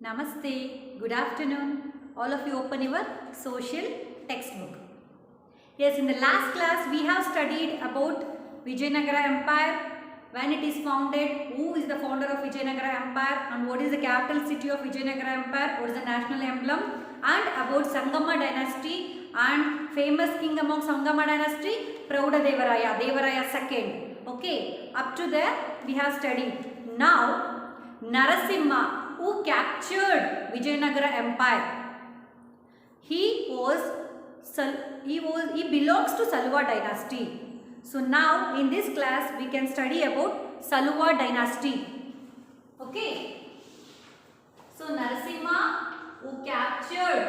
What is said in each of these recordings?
Namaste, good afternoon. All of you open your social textbook. Yes, in the last class we have studied about Vijayanagara Empire, when it is founded, who is the founder of Vijayanagara Empire and what is the capital city of Vijayanagara Empire, what is the national emblem, and about Sangama dynasty and famous king among Sangama dynasty, Praudadevaraya, Devaraya II. Okay, up to there we have studied. Now, Narasimha, who captured Vijayanagara Empire. He belongs to Saluva dynasty. So now in this class we can study about Saluva dynasty. Okay. So Narasimha, who captured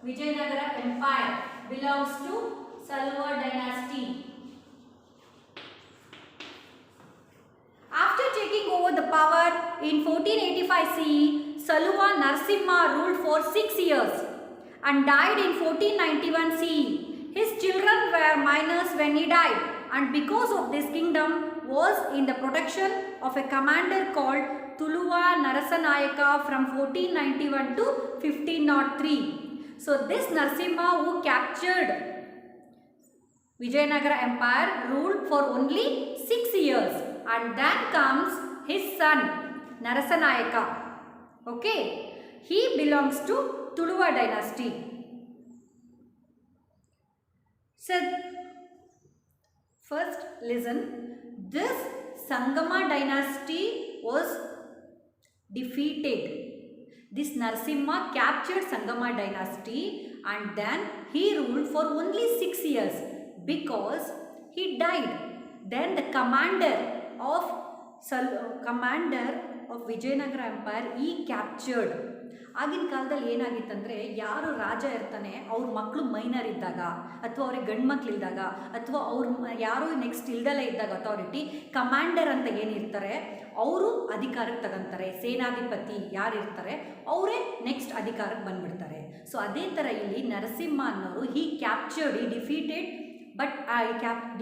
Vijayanagara Empire, belongs to Saluva dynasty. After taking over the power in 1485 CE, Saluva Narasimha ruled for 6 years and died in 1491 CE. His children were minors when he died, and because of this kingdom was in the protection of a commander called Tuluva Narasanayaka from 1491 to 1503. So this Narasimha, who captured Vijayanagara Empire, ruled for only 6 years. And then comes his son Narasanayaka. Okay, he belongs to Tuluva dynasty. So first listen, this Sangama dynasty was defeated. This Narasimha captured Sangama dynasty and then he ruled for only 6 years because he died. Then the commander of Vijayanagara Empire he captured. ಆಗಿನ ಕಾಲದಲ್ಲಿ ಏನಾಗಿತ್ತಂದರೆ ಯಾರು ರಾಜ ಇರ್ತಾನೆ ಅವ್ರ ಮಕ್ಕಳು minor ಇದ್ದಾಗ ಅಥವಾ ಅವ್ರಿಗೆ ಗಂಡು ಮಕ್ಳು ಇದ್ದಾಗ ಅಥವಾ ಅವ್ರು ಯಾರು ನೆಕ್ಸ್ಟ್ ಇಲ್ದಲೇ ಇದ್ದಾಗ ಅಥಾರಿಟಿ ಕಮಾಂಡರ್ ಅಂತ ಏನಿರ್ತಾರೆ ಅವರು ಅಧಿಕಾರಕ್ಕೆ ತಗೊಂತಾರೆ. ಸೇನಾಧಿಪತಿ ಯಾರು ಇರ್ತಾರೆ ಅವರೇ ನೆಕ್ಸ್ಟ್ ಅಧಿಕಾರಕ್ಕೆ ಬಂದ್ಬಿಡ್ತಾರೆ. ಸೊ ಅದೇ ಥರ ಇಲ್ಲಿ ನರಸಿಂಹ ಅನ್ನೋರು he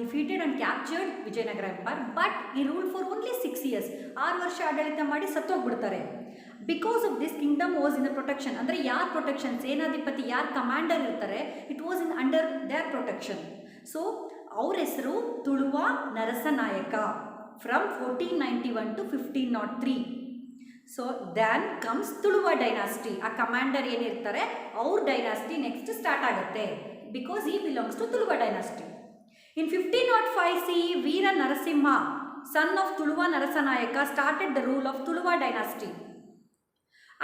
defeated and captured Vijayanagara Empire, but he ruled for only 6 years. 6 ವರ್ಷ ಆಡಳಿತ ಮಾಡಿ ಸತ್ತೋಗ್ಬಿಡ್ತಾರೆ. Because of this kingdom was in the protection. ಅಂದರೆ ಯಾರ ಪ್ರೊಟೆಕ್ಷನ್, ಸೇನಾಧಿಪತಿ ಯಾರು ಕಮಾಂಡರ್ ಇರ್ತಾರೆ, it was in under their protection. So ಅವ್ರ ಹೆಸರು Tuluva Narasanayaka from 1491 to 1503. So then comes Tuluva dynasty. ಆ ಕಮಾಂಡರ್ ಏನಿರ್ತಾರೆ ಅವ್ರ ಡೈನಾಸ್ಟಿ ನೆಕ್ಸ್ಟ್ ಸ್ಟಾರ್ಟ್ ಆಗುತ್ತೆ because he belongs to Tuluva dynasty. In 1505 CE, Veera Narasimha, son of Tuluva Narasanayaka, started the rule of Tuluva dynasty.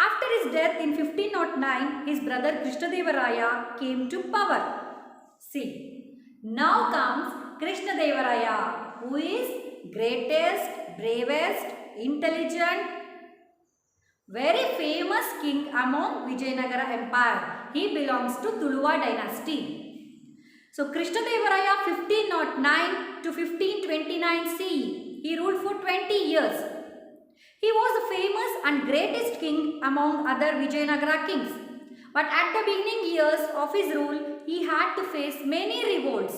After his death in 1509, his brother Krishnadevaraya came to power. See, now comes Krishnadevaraya, who is greatest, bravest, intelligent, very famous king among Vijayanagara Empire. He belongs to Tuluva dynasty. So Krishnadevaraya 1509 to 1529 CE. He ruled for 20 years. He was the famous and greatest king among other Vijayanagara kings. But at the beginning years of his rule, he had to face many revolts.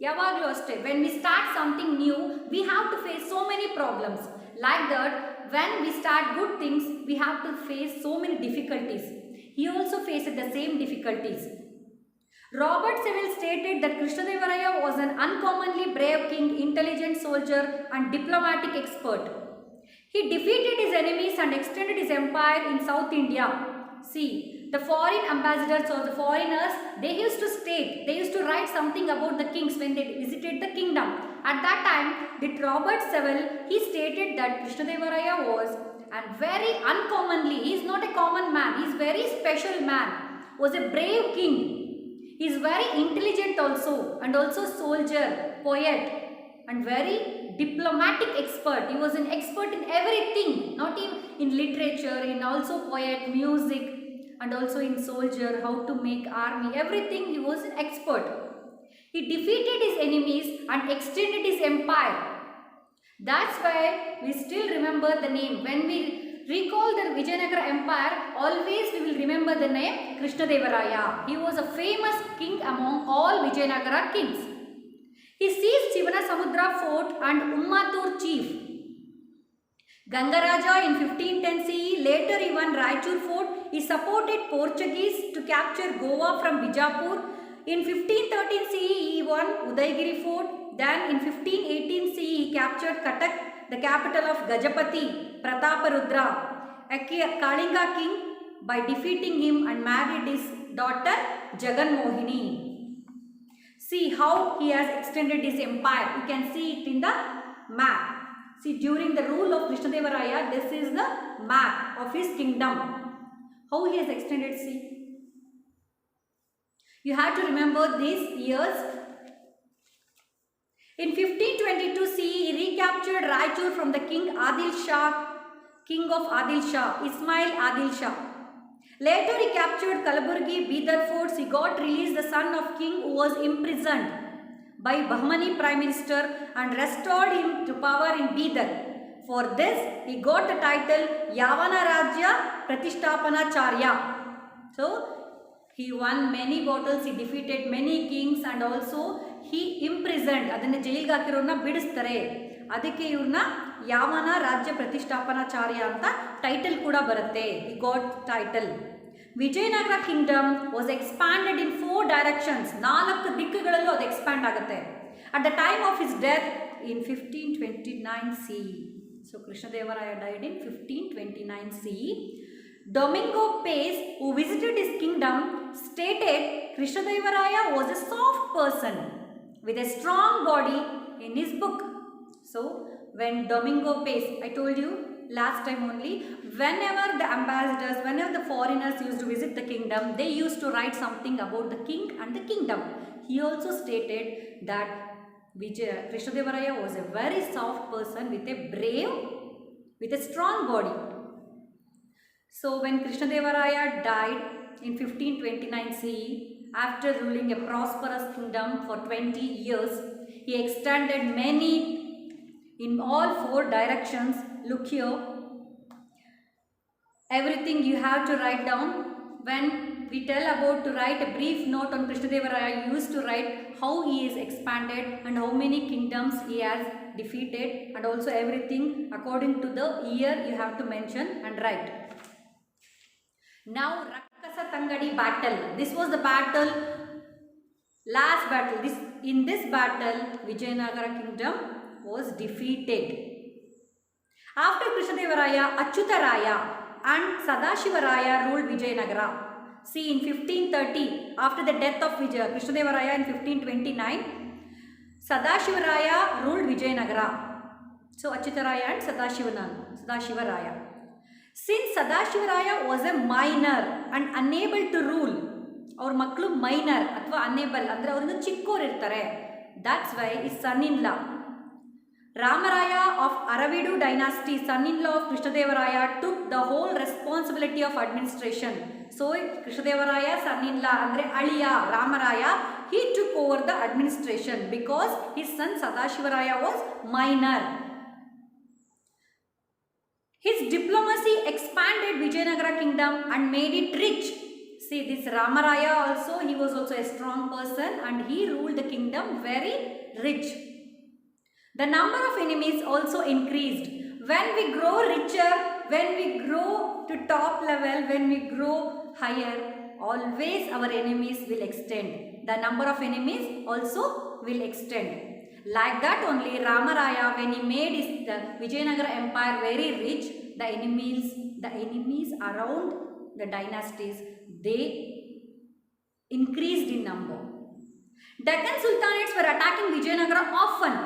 Yavaglu aste, when we start something new, we have to face so many problems. Like that, when we start good things, we have to face so many difficulties. He also faced the same difficulties. Robert Seville stated that Krishnadevaraya was an uncommonly brave king, intelligent soldier and diplomatic expert. He defeated his enemies and extended his empire in South India. See, the foreign ambassadors or the foreigners, they used to write something about the kings when they visited the kingdom. At that time, Robert Seville, he stated that Krishnadevaraya was, and very uncommonly, he is not a common man, he is very special man, was a brave king. He is very intelligent also, and also soldier, poet, and very diplomatic expert. He was an expert in everything, not in literature, in also poet, music, and also in soldier, how to make army, everything he was an expert. He defeated his enemies and extended his empire. That's why we still remember the name. When we recall the Vijayanagara Empire, always we will remember the name Krishnadevaraya. He was a famous king among all Vijayanagara kings. He seized Chivanasamudra fort and Ummatur chief. Gangaraja in 1510 CE, later he won Raichur fort. He supported Portuguese to capture Goa from Bijapur. In 1513 CE, he won Udaygiri fort. Then in 1518 CE, he captured Cuttack, the capital of Gajapati, Prataparudra, a Kalinga king, by defeating him and married his daughter Jaganmohini. See how he has extended his empire. You can see it in the map. See, during the rule of Krishnadevaraya, this is the map of his kingdom. How he has extended, see. You have to remember these years. In 1522 CE, he recaptured Raichur from the king Adil Shah, king of Adil Shah, Ismail Adil Shah. Later he captured Kalaburgi, Bidar forts. He got released, the son of king who was imprisoned by Bahmani prime minister, and restored him to power in Bidar. For this, he got the title Yavana Rajya Pratishthapanacharya. So, he won many battles, he defeated many kings, and also he imprisoned, ಅದನ್ನು ಜೈಲಿಗೆ ಹಾಕಿರೋರನ್ನ ಬಿಡಿಸ್ತಾರೆ. ಅದಕ್ಕೆ ಇವ್ರನ್ನ ಯಾವನ ರಾಜ್ಯ ಪ್ರತಿಷ್ಠಾಪನಾಚಾರ್ಯ ಅಂತ title ಕೂಡ ಬರುತ್ತೆ. he got title. Vijayanagara kingdom was expanded in 4 directions. 4 ದಿಕ್ಕುಗಳಲ್ಲೂ ಅದು ಎಕ್ಸ್ಪ್ಯಾಂಡ್ ಆಗುತ್ತೆ. At the time of his death in 1529 CE. So Krishnadevaraya died in 1529 CE. Domingo Pace, who visited his kingdom, stated Krishnadevaraya was a soft person with a strong body in his book. So when Domingo Pace, I told you last time only, whenever the ambassadors, whenever the foreigners used to visit the kingdom, they used to write something about the king and the kingdom. He also stated that Krishnadevaraya was a very soft person with a strong body. So when Krishnadevaraya died in 1529 CE, after ruling a prosperous kingdom for 20 years, he extended many in all 4 directions. Look here, everything you have to write down. When we tell about to write a brief note on Krishnadevaraya, you used to write how he is expanded and how many kingdoms he has defeated, and also everything according to the year you have to mention and write. Now Rakasa Tangadi battle. This was the battle, last battle. In this battle, Vijayanagara kingdom was defeated. After Krishnadevaraya, Achyutaraya and Sadashivaraya ruled Vijayanagara. See, in 1530, after the death of Krishnadevaraya in 1529, Sadashivaraya ruled Vijayanagara. So Achyutaraya and Sadashivaraya. Since Sadashivaraya was a minor and unable to rule, ಅವ್ರ ಮಕ್ಕಳು minor ಅಥವಾ unable ಅಂದರೆ ಅವ್ರನ್ನ ಚಿಕ್ಕೋರು ಇರ್ತಾರೆ, that's why his son-in-law Ramaraya of Aravidu dynasty, son-in-law of Krishnadevaraya, took the whole responsibility of administration. So Krishnadevaraya son-in-law andre Aliya Ramaraya, he took over the administration because his son Sadashivaraya was minor. His diplomacy expanded Vijayanagara kingdom and made it rich. See, this Ramaraya also, he was also a strong person and he ruled the kingdom very rich. The number of enemies also increased. When we grow richer, when we grow to top level, when we grow higher, always our enemies will extend. The number of enemies also will extend. Like that only Ramaraya, when he made the Vijayanagara empire very rich, the enemies around the dynasties, they increased in number. Deccan Sultanates were attacking Vijayanagara often.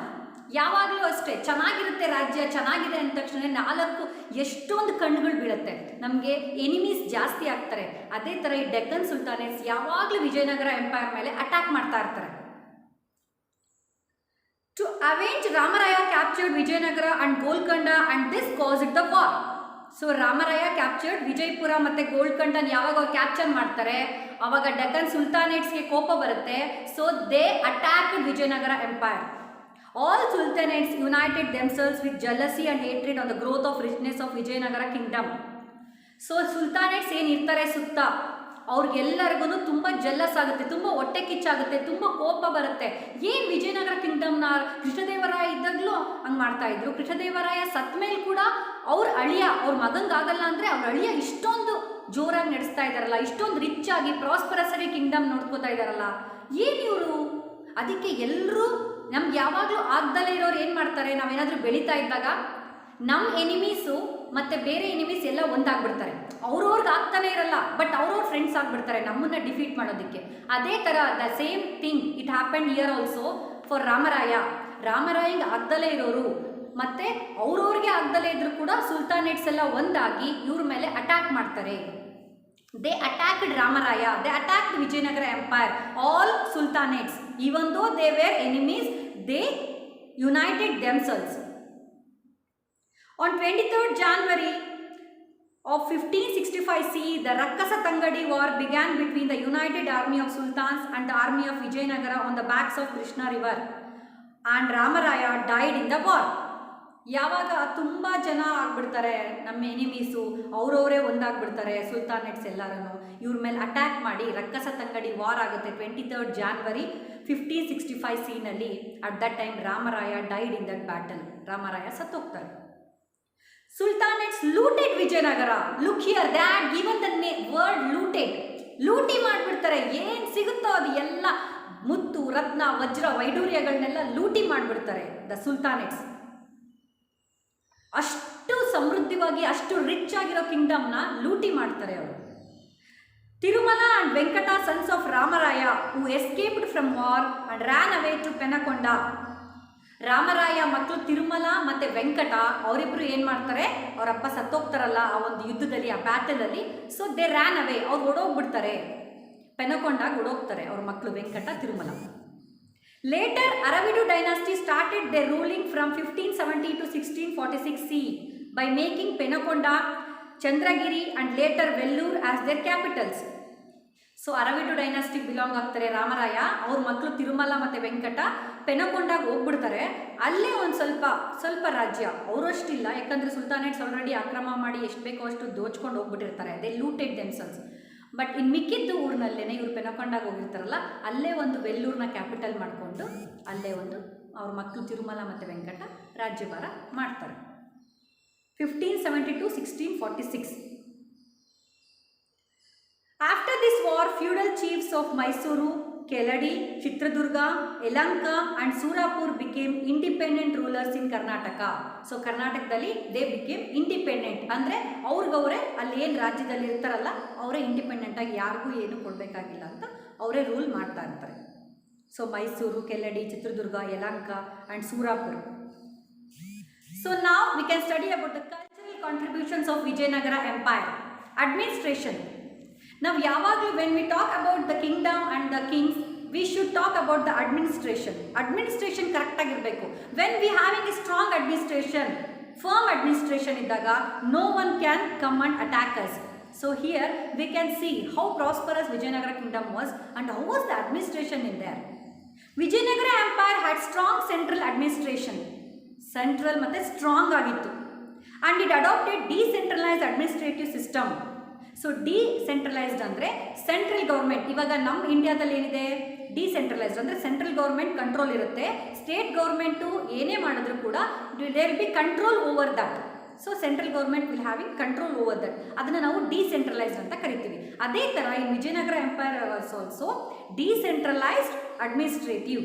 ಯಾವಾಗಲೂ ಅಷ್ಟೇ, ಚೆನ್ನಾಗಿರುತ್ತೆ ರಾಜ್ಯ, ಚೆನ್ನಾಗಿದೆ ಅಂದ ತಕ್ಷಣ 4 ಎಷ್ಟೊಂದು ಕಣ್ಣುಗಳು ಬೀಳುತ್ತೆ, ನಮಗೆ ಎನಿಮೀಸ್ ಜಾಸ್ತಿ ಆಗ್ತಾರೆ. ಅದೇ ಥರ ಈ ಡೆಕ್ಕನ್ ಸುಲ್ತಾನೇಟ್ಸ್ ಯಾವಾಗಲೂ ವಿಜಯನಗರ ಎಂಪೈರ್ ಮೇಲೆ ಅಟ್ಯಾಕ್ ಮಾಡ್ತಾ ಇರ್ತಾರೆ. To avenge, Ramaraya captured Vijayanagara and Golconda and this caused the war. So Ramaraya captured Vijaypura ಮತ್ತು ಗೋಲ್ಕೊಂಡನ್ ಯಾವಾಗ ಅವ್ರು ಕ್ಯಾಪ್ಚರ್ ಮಾಡ್ತಾರೆ ಆವಾಗ ಡೆಕ್ಕನ್ ಸುಲ್ತಾನೇಟ್ಸ್ಗೆ ಕೋಪ ಬರುತ್ತೆ. So they attacked Vijayanagara empire. All sultanates united themselves with jealousy and hatred on the growth of richness of Vijayanagara kingdom. So sultanates ಏನು ಇರ್ತಾರೆ ಸುತ್ತ, ಅವ್ರಿಗೆಲ್ಲರಿಗೂ ತುಂಬ ಜೆಲ್ಲಸ್ ಆಗುತ್ತೆ, ತುಂಬ ಹೊಟ್ಟೆ ಕಿಚ್ಚಾಗುತ್ತೆ, ತುಂಬ ಕೋಪ ಬರುತ್ತೆ. ಏನು ವಿಜಯನಗರ ಕಿಂಗ್ಡಮ್ನ ಕೃಷ್ಣದೇವರಾಯ ಇದ್ದಾಗಲೂ ಹಂಗೆ ಮಾಡ್ತಾಯಿದ್ರು, ಕೃಷ್ಣದೇವರಾಯ ಸತ್ತ ಮೇಲೆ ಕೂಡ ಅವ್ರ ಅಳಿಯ ಅವ್ರ ಮಗಂಗಾಗಲ್ಲ ಅಂದರೆ ಅವ್ರ ಅಳಿಯ ಇಷ್ಟೊಂದು ಜೋರಾಗಿ ನಡೆಸ್ತಾ ಇದ್ದಾರಲ್ಲ, ಇಷ್ಟೊಂದು ರಿಚ್ ಆಗಿ ಪ್ರಾಸ್ಪರಸ್ ಆಗಿ ಕಿಂಗ್ಡಮ್ ನೋಡ್ಕೋತಾ ಇದ್ದಾರಲ್ಲ, ಏನು ಇವರು? ಅದಕ್ಕೆ ಎಲ್ಲರೂ ನಮ್ಗೆ ಯಾವಾಗಲೂ ಆಗ್ದಲೇ ಇರೋರು ಏನು ಮಾಡ್ತಾರೆ, ನಾವೇನಾದರೂ ಬೆಳೀತಾ ಇದ್ದಾಗ ನಮ್ಮ ಎನಿಮೀಸು ಮತ್ತು ಬೇರೆ ಎನಿಮೀಸ್ ಎಲ್ಲ ಒಂದಾಗ್ಬಿಡ್ತಾರೆ. ಅವ್ರವ್ರಿಗೆ ಆಗ್ತಾನೆ ಇರಲ್ಲ, ಬಟ್ ಅವ್ರವ್ರ ಫ್ರೆಂಡ್ಸ್ ಆಗಿಬಿಡ್ತಾರೆ ನಮ್ಮನ್ನು ಡಿಫೀಟ್ ಮಾಡೋದಕ್ಕೆ. ಅದೇ ಥರ the same thing it happen here also for Ramaraya. ರಾಮರಾಯಂಗೆ ಆಗ್ದಲೇ ಇರೋರು ಮತ್ತು ಅವ್ರವ್ರಿಗೆ ಆಗ್ದಲೇ ಇದ್ರೂ ಕೂಡ ಸುಲ್ತಾನೇಟ್ಸ್ ಎಲ್ಲ ಒಂದಾಗಿ ಇವ್ರ ಮೇಲೆ ಅಟ್ಯಾಕ್ ಮಾಡ್ತಾರೆ. They attacked Ramaraya, they attacked Vijayanagara empire, all ಸುಲ್ತಾನೇಟ್ಸ್. even though they were enemies, they united themselves. On 23rd January of 1565 CE, the Rakkasa Tangadi war began between the united army of sultans and the army of Vijayanagara on the banks of Krishna river, and Ramaraya died in the war. ಯಾವಾಗ ತುಂಬ ಜನ ಆಗ್ಬಿಡ್ತಾರೆ ನಮ್ಮ enemies, ಅವರವರೇ ಒಂದಾಗ್ಬಿಡ್ತಾರೆ ಸುಲ್ತಾನೇಟ್ಸ್ ಎಲ್ಲರೂ, ಇವ್ರ ಮೇಲೆ attack ಮಾಡಿ ರಕ್ಕಸ ತಂಗಡಿ ವಾರ್ ಆಗುತ್ತೆ 23rd January 1565 CE. At that time Ramaraya died in that battle. Ramaraya ಸತ್ತೋಗ್ತಾರೆ. Sultanates looted Vijayanagara. Look here, they had given the word looted. ಲೂಟಿ ಮಾಡಿಬಿಡ್ತಾರೆ, ಏನು ಸಿಗುತ್ತೋ ಅದು ಎಲ್ಲ ಮುತ್ತು ರತ್ನ ವಜ್ರ ವೈಡೂರ್ಯಗಳನ್ನೆಲ್ಲ ಲೂಟಿ ಮಾಡಿಬಿಡ್ತಾರೆ ದ ಸುಲ್ತಾನೇಟ್ಸ್. ಅಷ್ಟು ಸಮೃದ್ಧವಾಗಿ ಅಷ್ಟು ರಿಚ್ ಆಗಿರೋ ಕಿಂಗ್ಡಮ್ನ ಲೂಟಿ ಮಾಡ್ತಾರೆ ಅವರು. Tirumala and Venkata sons of Ramaraya who escaped from war and ran away to Penukonda. Ramaraya ಮತ್ತು ತಿರುಮಲ ಮತ್ತು ವೆಂಕಟ ಅವರಿಬ್ಬರು ಏನು ಮಾಡ್ತಾರೆ, ಅವರಪ್ಪ ಸತ್ತೋಗ್ತಾರಲ್ಲ ಆ ಒಂದು ಯುದ್ಧದಲ್ಲಿ, ಆ ಬ್ಯಾಟಲಲ್ಲಿ. ಸೊ ದೇ ರ್ಯಾನ್ ಅವೇ, ಅವ್ರು ಓಡೋಗ್ಬಿಡ್ತಾರೆ, ಪೆನಕೊಂಡಾಗ ಓಡೋಗ್ತಾರೆ ಅವ್ರ ಮಕ್ಕಳು Venkata Tirumala. Later, Aravidu dynasty started their ruling from 1570 to 1646 CE by making Penakonda, Chandragiri and later Vellore as their capitals. So, Aravidu dynasty belong ಆಗ್ತಾರೆ ರಾಮರಾಯ, ಅವ್ರ ಮಕ್ಕಳು ತಿರುಮಲ ಮತ್ತು ವೆಂಕಟ ಪೆನಕೊಂಡಾಗ ಹೋಗ್ಬಿಡ್ತಾರೆ. ಅಲ್ಲೇ ಒಂದು ಸ್ವಲ್ಪ ರಾಜ್ಯ ಅವರಷ್ಟಿಲ್ಲ, ಯಾಕಂದರೆ ಸುಲ್ತಾನೇಟ್ಸ್ ಆಲ್ರೆಡಿ ಆಕ್ರಮ ಮಾಡಿ ಎಷ್ಟು ಬೇಕೋ ಅಷ್ಟು ದೋಚ್ಕೊಂಡು ಹೋಗ್ಬಿಟ್ಟಿರ್ತಾರೆ. They looted themselves. ಬಟ್ ಇನ್ನು ಮಿಕ್ಕಿದ್ದು ಊರಿನಲ್ಲೇ ಇವ್ರು ಪೆನಕೊಂಡಾಗ ಹೋಗಿರ್ತಾರಲ್ಲ, ಅಲ್ಲೇ ಒಂದು ವೆಲ್ಲೂರ್ನ ಕ್ಯಾಪಿಟಲ್ ಮಾಡಿಕೊಂಡು ಅಲ್ಲೇ ಒಂದು ಅವ್ರ ಮಕ್ಕಳು ತಿರುಮಲ ಮತ್ತು ವೆಂಕಟ ರಾಜ್ಯಭಾರ ಮಾಡ್ತಾರೆ 1570 to 1646. After this war, feudal chiefs of Mysuru, Keladi, Chitradurga, Yelanka and Surapur became independent rulers in Karnataka. So ಕರ್ನಾಟಕದಲ್ಲಿ they became independent. ಅಂದರೆ ಅವ್ರಿಗವರೇ ಅಲ್ಲಿ ಏನು ರಾಜ್ಯದಲ್ಲಿ ಇರ್ತಾರಲ್ಲ ಅವರೇ ಇಂಡಿಪೆಂಡೆಂಟಾಗಿ ಯಾರಿಗೂ ಏನು ಕೊಡಬೇಕಾಗಿಲ್ಲ ಅಂತ ಅವರೇ ರೂಲ್ ಮಾಡ್ತಾ ಇರ್ತಾರೆ. So Mysuru, Keladi, Chitradurga, Yelahanka and Surapur. So ನಾವು we can study about the cultural contributions of Vijayanagara empire. Administration. ನಾವು ಯಾವಾಗಲೂ when we talk about the kingdom and the kings, we should talk about the administration. Administration ಕರೆಕ್ಟಾಗಿರಬೇಕು. When we having a strong administration, firm administration ಇದ್ದಾಗ no one can come and attack us. So here we can see how prosperous Vijayanagara kingdom was and how was the administration in there. Vijayanagara empire had strong central administration. Central ಮತ್ತು strong ಆಗಿತ್ತು. And it adapted decentralised administrative system. So decentralised ಅಂದರೆ central government. ಇವಾಗ ನಮ್ಮ ಇಂಡಿಯಾದಲ್ಲಿ ಏನಿದೆ, decentralised ಅಂದರೆ central government control ಇರುತ್ತೆ, state government ಏನೇ ಮಾಡಿದ್ರು ಕೂಡ there will be control over that. So central government will having control over that. ಅದನ್ನು ನಾವು ಡಿಸೆಂಟ್ರಲೈಸ್ಡ್ ಅಂತ ಕರಿತೀವಿ. ಅದೇ ಥರ ಈ Vijayanagara empire was also decentralised administrative.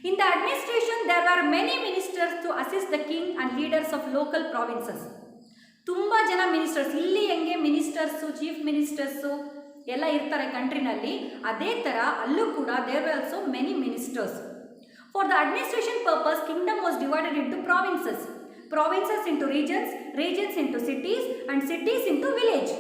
In the administration, there were many ministers to assist the king and leaders of local provinces. ತುಂಬ ಜನ ministers, ಇಲ್ಲಿ ಹೆಂಗೆ ಮಿನಿಸ್ಟರ್ಸು, ಚೀಫ್ ಮಿನಿಸ್ಟರ್ಸು ಎಲ್ಲ ಇರ್ತಾರೆ ಕಂಟ್ರಿನಲ್ಲಿ, ಅದೇ ಥರ ಅಲ್ಲೂ ಕೂಡ there were also many ministers. For the administration purpose, kingdom was divided into provinces, provinces into regions, regions into cities and cities into village.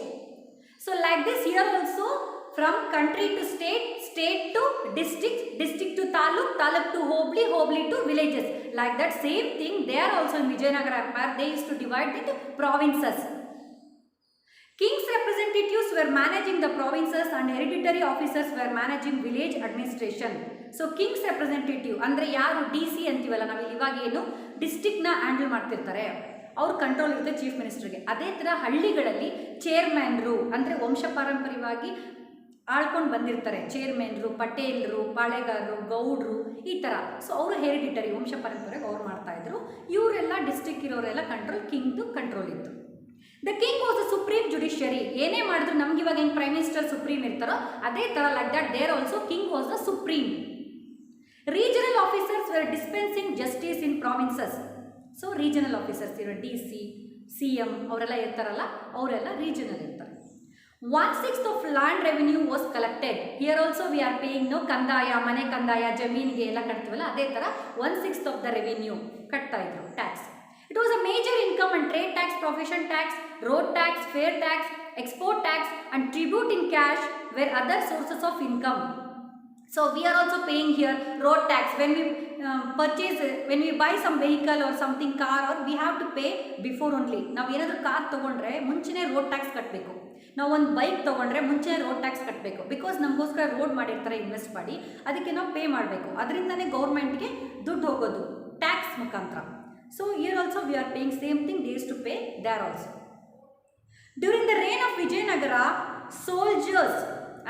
So like this here also, from country to state, state to district, district to taluk, taluk to hobli, hobli to villages. Like that same thing there also in Vijayanagara Empire, they used to divide into provinces. King's representatives were managing the provinces and hereditary officers were managing village administration. So king's representative ಅಂದರೆ ಯಾರು DC ಅಂತೀವಲ್ಲ ನಾವಿಲ್ಲಿ, ಇವಾಗ ಏನು ಡಿಸ್ಟ್ರಿಕ್ಟ್ನ handle ಮಾಡ್ತಿರ್ತಾರೆ, ಅವ್ರ control ಇರುತ್ತೆ chief ಮಿನಿಸ್ಟರ್ಗೆ. ಅದೇ ಥರ ಹಳ್ಳಿಗಳಲ್ಲಿ ಚೇರ್ಮ್ಯಾನ್ರು ಅಂದರೆ ವಂಶ ಪಾರಂಪರ್ಯವಾಗಿ ಆಳ್ಕೊಂಡು ಬಂದಿರ್ತಾರೆ, ಚೇರ್ಮನ್ರು, ಪಟೇಲ್ರು, ಪಾಳೆಗಾರರು, ಗೌಡ್ರು, ಈ ಥರ. ಸೊ ಅವರು ಹೆರಿಡಿಟರಿ ವಂಶ ಪರಂಪರೆಗೆ ಅವ್ರು ಮಾಡ್ತಾಯಿದ್ರು. ಇವರೆಲ್ಲ ಡಿಸ್ಟ್ರಿಕ್ಟ್ ಇರೋರೆಲ್ಲ ಕಂಟ್ರೋಲ್, ಕಿಂಗ್ದು ಕಂಟ್ರೋಲ್ ಇತ್ತು. The king was the supreme judiciary. ಏನೇ ಮಾಡಿದ್ರು ನಮ್ಗೆ ಇವಾಗ ಹೆಂಗೆ ಪ್ರೈಮ್ ಮಿನಿಸ್ಟರ್ ಸುಪ್ರೀಂ ಇರ್ತಾರೋ ಅದೇ ಥರ like that there also king was the supreme. Regional officers were dispensing justice in provinces. So regional officers ಇರೋ DC, CM ಅವರೆಲ್ಲ ಇರ್ತಾರಲ್ಲ, ಅವರೆಲ್ಲ ರೀಜನಲ್ ಇರ್ತಾರೆ. 1/6 of land revenue was collected. Here also we are paying no ಕಂದಾಯ, ಮನೆ ಕಂದಾಯ, ಜಮೀನಿಗೆ ಎಲ್ಲ ಕಟ್ತೀವಲ್ಲ ಅದೇ ಥರ 1/6 ಆಫ್ ದ ರೆವಿನ್ಯೂ ಕಟ್ತಾ ಇದ್ರು, tax. It was a major income and trade tax, profession tax, road tax, fair tax, export tax and tribute in cash were other sources of income. So we are also paying here road tax when we when we buy some vehicle or something, car, or we have to pay before only. ನಾವು ಏನಾದರೂ car ತೊಗೊಂಡ್ರೆ ಮುಂಚೆನೇ road tax ಕಟ್ಟಬೇಕು. ನಾವು ಒಂದು bike ತೊಗೊಂಡ್ರೆ ಮುಂಚೆನೇ road tax ಕಟ್ಟಬೇಕು. ಬಿಕಾಸ್ ನಮಗೋಸ್ಕರ ರೋಡ್ ಮಾಡಿರ್ತಾರೆ ಇನ್ವೆಸ್ಟ್ ಮಾಡಿ, ಅದಕ್ಕೆ ನಾವು ಪೇ ಮಾಡಬೇಕು. ಅದರಿಂದನೇ ಗೌರ್ಮೆಂಟ್ಗೆ ದುಡ್ಡು ಹೋಗೋದು ಟ್ಯಾಕ್ಸ್ ಮುಖಾಂತರ. So here also we are paying same thing, they used to pay there also. During the reign of Vijayanagara, soldiers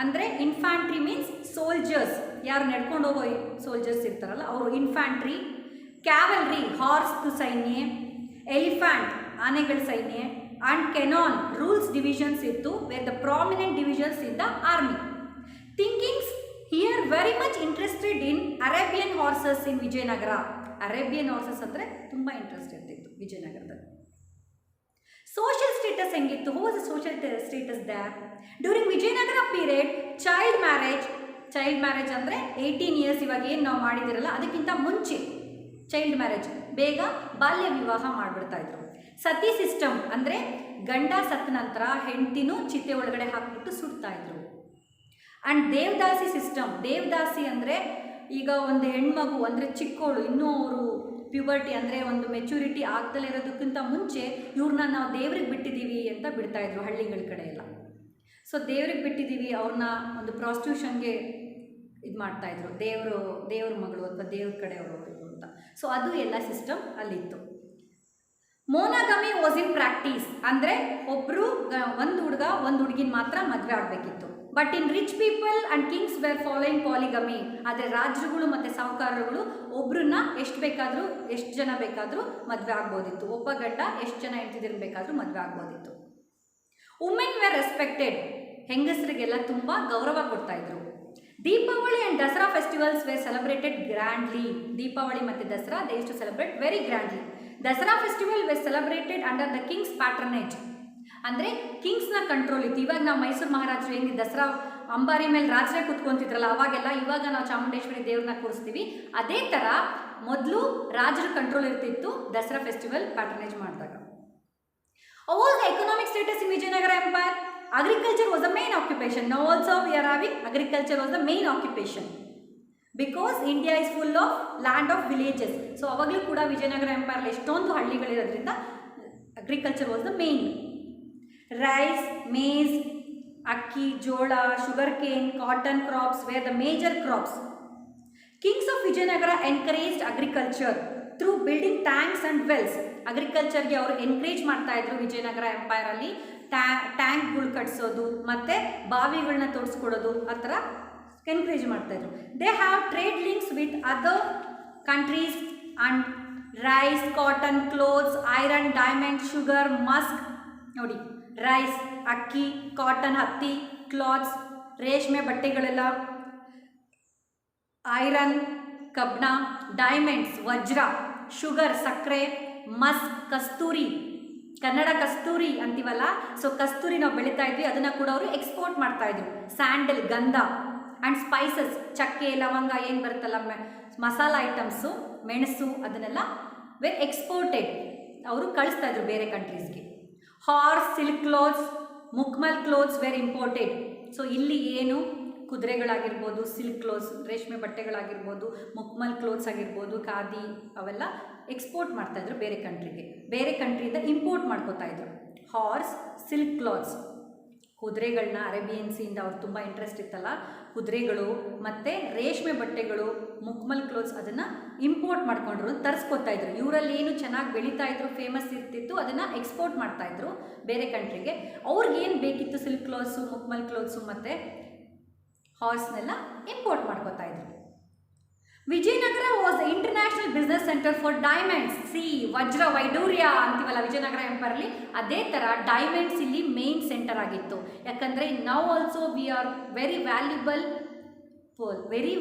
ಅಂದರೆ ಇನ್ಫ್ಯಾಂಟ್ರಿ ಮೀನ್ಸ್ ಸೋಲ್ಜರ್ಸ್, ಯಾರು ನಡ್ಕೊಂಡು ಹೋಗೋ ಸೋಲ್ಜರ್ಸ್ ಇರ್ತಾರಲ್ಲ ಅವರು ಇನ್ಫ್ಯಾಂಟ್ರಿ, ಕ್ಯಾವಲ್ರಿ ಹಾರ್ಸ್ದು ಸೈನ್ಯ, ಎಲಿಫ್ಯಾಂಟ್ ಆನೆಗಳ ಸೈನ್ಯ, ಆ್ಯಂಡ್ ಕೆನಾನ್ ರೂಲ್ಸ್ ಡಿವಿಷನ್ಸ್ ಇತ್ತು, where the prominent divisions in the army. Thinkings here very much interested in Arabian horses in Vijayanagara. Arabian horses ಅಂದರೆ ತುಂಬ ಇಂಟ್ರೆಸ್ಟ್ ಇರ್ತಿತ್ತು ವಿಜಯನಗರದಲ್ಲಿ. ಸೋಷಿಯಲ್ ಸ್ಟೇಟಸ್ ಹೆಂಗಿತ್ತು? Who was the social status there? During Vijayanagara period child marriage ಅಂದರೆ 18 years, ಇವಾಗ ಏನು ನಾವು ಮಾಡಿದಿರಲ್ಲ ಅದಕ್ಕಿಂತ ಮುಂಚೆ ಚೈಲ್ಡ್ ಮ್ಯಾರೇಜ್, ಬೇಗ ಬಾಲ್ಯ ವಿವಾಹ ಮಾಡಿಬಿಡ್ತಾಯಿದ್ರು. ಸತಿ ಸಿಸ್ಟಮ್ ಅಂದರೆ ಗಂಡ ಸತ್ತ ನಂತರ ಹೆಂಡತಿನೂ ಚಿತೆ ಒಳಗಡೆ ಹಾಕ್ಬಿಟ್ಟು ಸುಡ್ತಾಯಿದ್ರು. And devadasi system. ದೇವದಾಸಿ ಅಂದರೆ ಈಗ ಒಂದು ಹೆಣ್ಮಗು ಅಂದರೆ ಚಿಕ್ಕವಳು, ಇನ್ನೂ ಅವರು ಪ್ಯೂಬರ್ಟಿ ಅಂದರೆ ಒಂದು ಮೆಚುರಿಟಿ ಆಗ್ದಲೇ ಇರೋದಕ್ಕಿಂತ ಮುಂಚೆ ಇವ್ರನ್ನ ನಾವು ದೇವ್ರಿಗೆ ಬಿಟ್ಟಿದ್ದೀವಿ ಅಂತ ಬಿಡ್ತಾಯಿದ್ರು ಹಳ್ಳಿಗಳ ಕಡೆ ಎಲ್ಲ. ಸೊ ದೇವ್ರಿಗೆ ಬಿಟ್ಟಿದ್ದೀವಿ, ಅವ್ರನ್ನ ಒಂದು ಪ್ರಾಸ್ಟಿಟ್ಯೂಷನ್ಗೆ ಇದು ಮಾಡ್ತಾಯಿದ್ರು, ದೇವ್ರ ಮಗಳು ಅಥವಾ ದೇವ್ರ ಕಡೆಯವರು ಅಂತ. ಸೊ ಅದು ಎಲ್ಲ ಸಿಸ್ಟಮ್ ಅಲ್ಲಿತ್ತು. ಮೋನೋಗಮಿ ವಾಸ್ ಇನ್ ಪ್ರಾಕ್ಟೀಸ್ ಅಂದರೆ ಒಬ್ಬರು ಒಂದು ಹುಡುಗ ಒಂದು ಹುಡುಗಿನ ಮಾತ್ರ ಮದುವೆ ಆಗಬೇಕಿತ್ತು. But in rich people and kings were following polygamy. ಆದರೆ ರಾಜರುಗಳು ಮತ್ತು ಸಾಹುಕಾರರುಗಳು ಒಬ್ಬರನ್ನ ಎಷ್ಟು ಜನ ಬೇಕಾದರೂ ಮದುವೆ ಆಗ್ಬೋದಿತ್ತು. ಒಬ್ಬ ಗಂಡ ಎಷ್ಟು ಜನ ಹೆಂಡತಿದಿರನ್ನ ಬೇಕಾದರೂ ಮದುವೆ ಆಗ್ಬೋದಿತ್ತು. Women were respected. ಹೆಂಗಸರಿಗೆಲ್ಲ ತುಂಬ ಗೌರವ ಕೊಡ್ತಾಯಿದ್ರು. Deepavali and Dasara festivals were celebrated grandly. Deepavali ಮತ್ತು Dasara they use to celebrate very grandly. Dasara festival were celebrated under the kings patronage. ಅಂದರೆ ಕಿಂಗ್ಸ್ನ ಕಂಟ್ರೋಲ್ ಇತ್ತು. ಇವಾಗ ನಾವು ಮೈಸೂರು ಮಹಾರಾಜರು ಹೆಂಗೆ ದಸರಾ ಅಂಬಾರಿ ಮೇಲೆ ರಾಜರೇ ಕೂತ್ಕೊಂತಿದ್ರಲ್ಲ ಅವಾಗೆಲ್ಲ, ಇವಾಗ ನಾವು ಚಾಮುಂಡೇಶ್ವರಿ ದೇವ್ರನ್ನ ಕೂರಿಸ್ತೀವಿ, ಅದೇ ಥರ ಮೊದಲು ರಾಜರ ಕಂಟ್ರೋಲ್ ಇರ್ತಿತ್ತು ದಸರಾ ಫೆಸ್ಟಿವಲ್ ಪ್ಯಾಟ್ರನೇಜ್ ಮಾಡಿದಾಗ. What was the economic status in Vijayanagara Empire? Agriculture was the main occupation. Now also we are having agriculture was the main occupation. Because India is full of land of villages. So avaglu kuda Vijayanagara Empire ಎಷ್ಟೊಂದು ಹಳ್ಳಿಗಳಿರೋದ್ರಿಂದ agriculture was the main. Rice, maize, akki, jola, sugarcane, cotton crops were the major crops. Kings of Vijayanagara encouraged agriculture through building tanks and wells. ಅಗ್ರಿಕಲ್ಚರ್ಗೆ ಅವರು encourage ಮಾಡ್ತಾಯಿದ್ರು ವಿಜಯನಗರ ಎಂಪೈರಲ್ಲಿ. ಟ್ಯಾಂಕ್ಗಳು ಕಟ್ಸೋದು ಮತ್ತು ಬಾವಿಗಳನ್ನ ತೋರಿಸ್ಕೊಡೋದು ಆ ಥರ encourage ಮಾಡ್ತಾಯಿದ್ರು. They have trade links with other countries and rice, cotton, clothes, iron, diamond, sugar, musk. ನೋಡಿ, rice, ಅಕ್ಕಿ, cotton, ಹತ್ತಿ, clothes, ರೇಷ್ಮೆ ಬಟ್ಟೆಗಳೆಲ್ಲ, ಐರನ್, ಕಬ್ಣ, ಡೈಮಂಡ್ಸ್, ವಜ್ರ, ಶುಗರ್, ಸಕ್ಕರೆ, ಮಸ್ಕ್, ಕಸ್ತೂರಿ, ಕನ್ನಡ ಕಸ್ತೂರಿ ಅಂತೀವಲ್ಲ, ಸೊ ಕಸ್ತೂರಿ ನಾವು ಬೆಳೀತಾ ಇದ್ವಿ, ಅದನ್ನು ಕೂಡ ಅವರು ಎಕ್ಸ್ಪೋರ್ಟ್ ಮಾಡ್ತಾಯಿದ್ರು. ಸ್ಯಾಂಡಲ್, ಗಂಧ ಆ್ಯಂಡ್ ಸ್ಪೈಸಸ್, ಚಕ್ಕೆ, ಲವಂಗ ಏನು ಬರುತ್ತಲ್ಲ ಮಸಾಲ ಐಟಮ್ಸು, ಮೆಣಸು, ಅದನ್ನೆಲ್ಲ ವೇರ್ ಎಕ್ಸ್ಪೋರ್ಟೆಡ್, ಅವರು ಕಳಿಸ್ತಾಯಿದ್ರು ಬೇರೆ ಕಂಟ್ರೀಸ್ಗೆ. ಹಾರ್ಸ್, ಸಿಲ್ಕ್ ಕ್ಲೋತ್ಸ್, ಮುಕ್ಮಲ್ ಕ್ಲೋತ್ಸ್ ವೇರ್ ಇಂಪೋರ್ಟೆಡ್. ಸೊ ಇಲ್ಲಿ ಏನು ಕುದುರೆಗಳಾಗಿರ್ಬೋದು, ಸಿಲ್ಕ್ ಕ್ಲೋತ್ಸ್, ರೇಷ್ಮೆ ಬಟ್ಟೆಗಳಾಗಿರ್ಬೋದು, ಮುಕ್ಮಲ್ ಕ್ಲೋತ್ಸ್ ಆಗಿರ್ಬೋದು, ಖಾದಿ, ಅವೆಲ್ಲ ಎಕ್ಸ್ಪೋರ್ಟ್ ಮಾಡ್ತಾಯಿದ್ರು ಬೇರೆ ಕಂಟ್ರಿಗೆ. ಬೇರೆ ಕಂಟ್ರಿಯಿಂದ ಇಂಪೋರ್ಟ್ ಮಾಡ್ಕೋತಾಯಿದ್ರು. ಹಾರ್ಸ್, ಸಿಲ್ಕ್ ಕ್ಲಾತ್ಸ್, ಕುದುರೆಗಳನ್ನ ಅರೇಬಿಯನ್ಸಿಂದ ಅವ್ರು ತುಂಬ ಇಂಟ್ರೆಸ್ಟ್ ಇತ್ತಲ್ಲ, ಕುದುರೆಗಳು ಮತ್ತು ರೇಷ್ಮೆ ಬಟ್ಟೆಗಳು, ಮುಕ್ಮಲ್ ಕ್ಲೋತ್ಸ್, ಅದನ್ನು ಇಂಪೋರ್ಟ್ ಮಾಡ್ಕೊಂಡ್ರು, ತರಿಸ್ಕೊತಾಯಿದ್ರು. ಇವರಲ್ಲಿ ಏನು ಚೆನ್ನಾಗಿ ಬೆಳೀತಾಯಿದ್ರು, ಫೇಮಸ್ ಇರ್ತಿತ್ತು, ಅದನ್ನು ಎಕ್ಸ್ಪೋರ್ಟ್ ಮಾಡ್ತಾಯಿದ್ರು ಬೇರೆ ಕಂಟ್ರಿಗೆ. ಅವ್ರಿಗೇನು ಬೇಕಿತ್ತು, ಸಿಲ್ಕ್ ಕ್ಲಾತ್ಸು, ಮುಕ್ಮಲ್ ಕ್ಲೋತ್ಸು ಮತ್ತು ಹಾರ್ಸ್ನೆಲ್ಲ ಇಂಪೋರ್ಟ್ ಮಾಡ್ಕೋತಾ ಇದ್ರು. Vijayanagara was the international business centre for diamonds. ವಜ್ರ ವೈಡೂರ್ಯ ಅಂತೀವಲ್ಲ ವಿಜಯನಗರ ಎಂಪೈರ್ಲಿ, ಅದೇ ಥರ ಡೈಮಂಡ್ಸ್ ಇಲ್ಲಿ ಮೇನ್ ಸೆಂಟರ್ ಆಗಿತ್ತು. ಯಾಕಂದರೆ now also we are very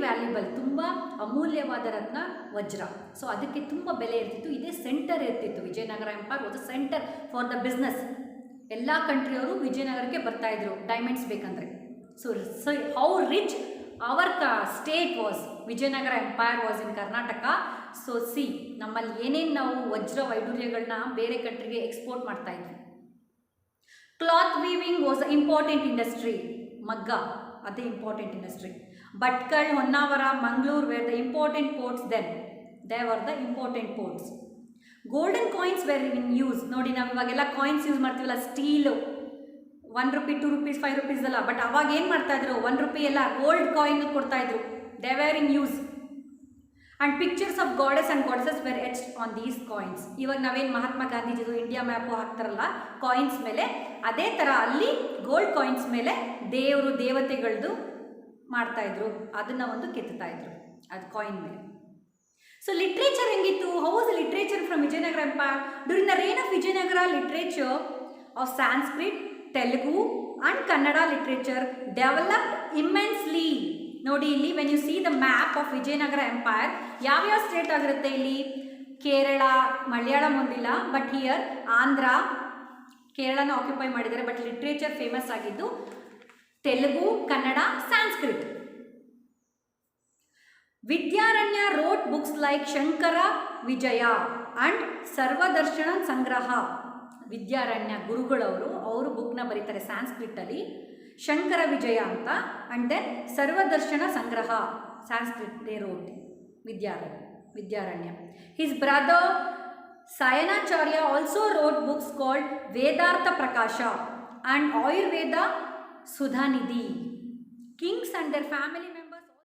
valuable, ತುಂಬ ಅಮೂಲ್ಯವಾದ ರತ್ನ ವಜ್ರ. ಸೊ ಅದಕ್ಕೆ ತುಂಬ ಬೆಲೆ ಇರ್ತಿತ್ತು. ಇದೇ ಸೆಂಟರ್ ಇರ್ತಿತ್ತು. Vijayanagara empire was a centre for the business. ಎಲ್ಲ ಕಂಟ್ರಿಯವರು ವಿಜಯನಗರಕ್ಕೆ ಬರ್ತಾಯಿದ್ರು ಡೈಮಂಡ್ಸ್ ಬೇಕಂದರೆ. So how rich hour state was, Vijayanagara empire was in Karnataka. So ನಮ್ಮಲ್ಲಿ ಏನೇನು ನಾವು ವಜ್ರ ವೈಡೂರ್ಯಗಳನ್ನ ಬೇರೆ ಕಂಟ್ರಿಗೆ ಎಕ್ಸ್ಪೋರ್ಟ್ ಮಾಡ್ತಾ ಇದ್ವಿ. Cloth weaving was a important industry. ಮಗ್ಗ ಅದೇ important industry. Bhatkal, Honnavara, Mangaluru were the important ports then. They were the important ports. Golden coins were in use. ನೋಡಿ ನಾವು ಇವಾಗೆಲ್ಲ ಕಾಯಿನ್ಸ್ ಯೂಸ್ ಮಾಡ್ತೀವಲ್ಲ, ಸ್ಟೀಲು, 1 ರೂಪಿ, 2 ರೂಪೀಸ್, 5 ರೂಪೀಸ್ ಅಲ್ಲ. ಬಟ್ ಅವಾಗ ಏನು ಮಾಡ್ತಾಯಿದ್ರು, 1 ರೂಪಿ ಎಲ್ಲ ಗೋಲ್ಡ್ ಕಾಯಿನ್ ಕೊಡ್ತಾಯಿದ್ರು. They were in use. And pictures of goddess and goddesses were etched on these coins. ಇವಾಗ ನಾವೇನು ಮಹಾತ್ಮ ಗಾಂಧೀಜಿದು ಇಂಡಿಯಾ ಮ್ಯಾಪು ಹಾಕ್ತಾರಲ್ಲ ಕಾಯಿನ್ಸ್ ಮೇಲೆ, ಅದೇ ಥರ ಅಲ್ಲಿ ಗೋಲ್ಡ್ ಕಾಯಿನ್ಸ್ ಮೇಲೆ ದೇವರು ದೇವತೆಗಳದ್ದು ಮಾಡ್ತಾಯಿದ್ರು. ಅದನ್ನು ಒಂದು ಕೆತ್ತುತ್ತಾಯಿದ್ರು ಅದು ಕಾಯಿನ್ ಮೇಲೆ. ಸೊ ಲಿಟ್ರೇಚರ್ ಹೆಂಗಿತ್ತು? How was literature from Vijayanagara empire? During the reign of Vijayanagara, literature of Sanskrit, Telugu and Kannada literature developed immensely. ನೋಡಿ ಇಲ್ಲಿ when you see the map of Vijayanagara empire, ಯಾವ್ಯಾವ ಸ್ಟೇಟ್ ಆಗಿರುತ್ತೆ ಇಲ್ಲಿ? ಕೇರಳ, ಮಲಯಾಳಂ ಒಂದಿಲ್ಲ, ಬಟ್ ಹಿಯರ್ ಆಂಧ್ರ, ಕೇರಳನ ಆಕ್ಯುಪೈ ಮಾಡಿದ್ದಾರೆ. ಬಟ್ ಲಿಟ್ರೇಚರ್ ಫೇಮಸ್ ಆಗಿದ್ದು Telugu, Kannada, Sanskrit. Vidyaranya wrote books like Shankara Vijaya and Sarvadarshana Sangraha. Vidyaranya ಗುರುಗಳವರು ಬುಕ್ನ ಬರೀತಾರೆ ಸಾಂಸ್ಕ್ರಿಟಲ್ಲಿ, ಶಂಕರ ವಿಜಯ ಅಂತ. And then Sarvadarshana Sangraha, Sanskrit they wrote Vidyaranya. His brother Sayanacharya also wrote books called Vedartha Prakasha and Ayurveda Sudhanidhi. Kings and their family members